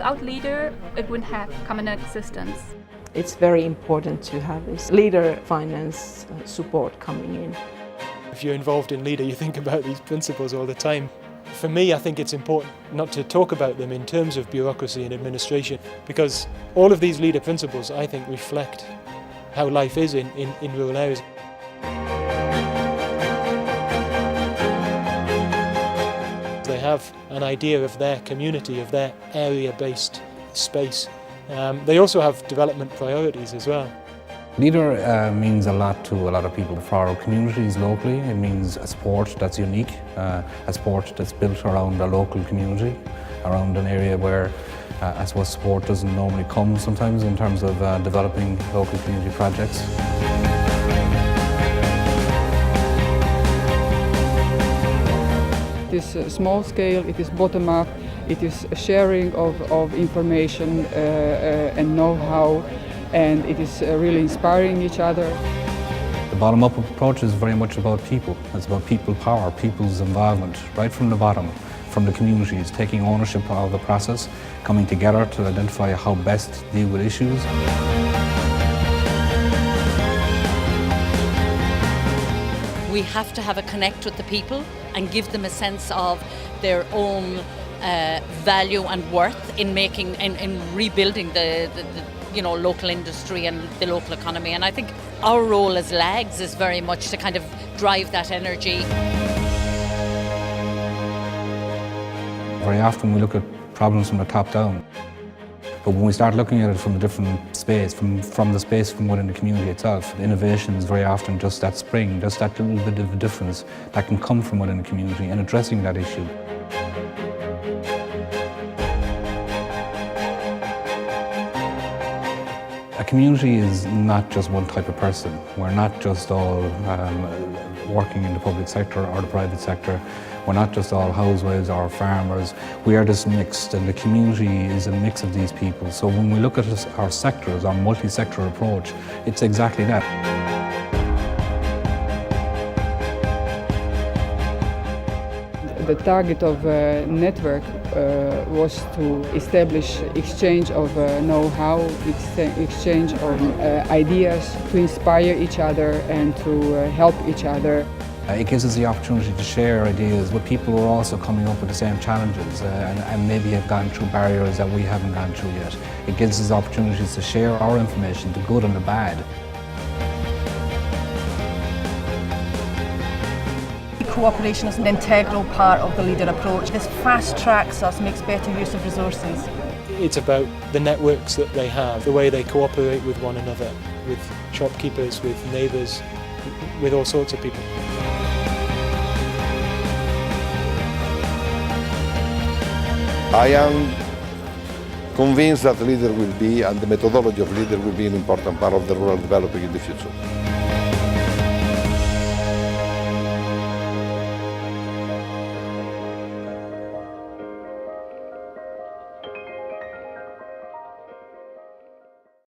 without leader, it wouldn't have come in existence. It's very important to have this leader finance support coming in. If you're involved in leader, you think about these principles all the time. For me, I think it's important not to talk about them in terms of bureaucracy and administration, because all of these leader principles, I think, reflect how life is in rural areas. They have an idea of their community, of their area-based space. They also have development priorities as well. Leader means a lot to a lot of people. For our communities locally, it means a sport that's unique, a sport that's built around a local community, around an area where I suppose sport doesn't normally come sometimes in terms of developing local community projects. It is small scale, it is bottom up, it is sharing of information and know-how, and it is really inspiring each other. The bottom-up approach is very much about people. It's about people power, people's involvement, right from the bottom, from the communities, taking ownership of the process, coming together to identify how best to deal with issues. We have to have a connect with the people and give them a sense of their own value and worth in rebuilding the local industry and the local economy. And I think our role as LAGs is very much to kind of drive that energy. Very often we look at problems from the top down. But when we start looking at it from a different space, from the space from within the community itself, innovation is very often just that spring, just that little bit of a difference that can come from within the community and addressing that issue. A community is not just one type of person. We're not just all working in the public sector or the private sector. We're not just all housewives or farmers. We are just mixed, and the community is a mix of these people. So when we look at our sectors, our multi-sector approach, it's exactly that. The target of network was to establish exchange of know-how, exchange of ideas, to inspire each other and to help each other. It gives us the opportunity to share ideas with people who are also coming up with the same challenges and maybe have gone through barriers that we haven't gone through yet. It gives us opportunities to share our information, the good and the bad. Cooperation is an integral part of the leader approach. This fast tracks us, makes better use of resources. It's about the networks that they have, the way they cooperate with one another, with shopkeepers, with neighbours, with all sorts of people. I am convinced that leader will be, and the methodology of leader will be an important part of the rural development in the future.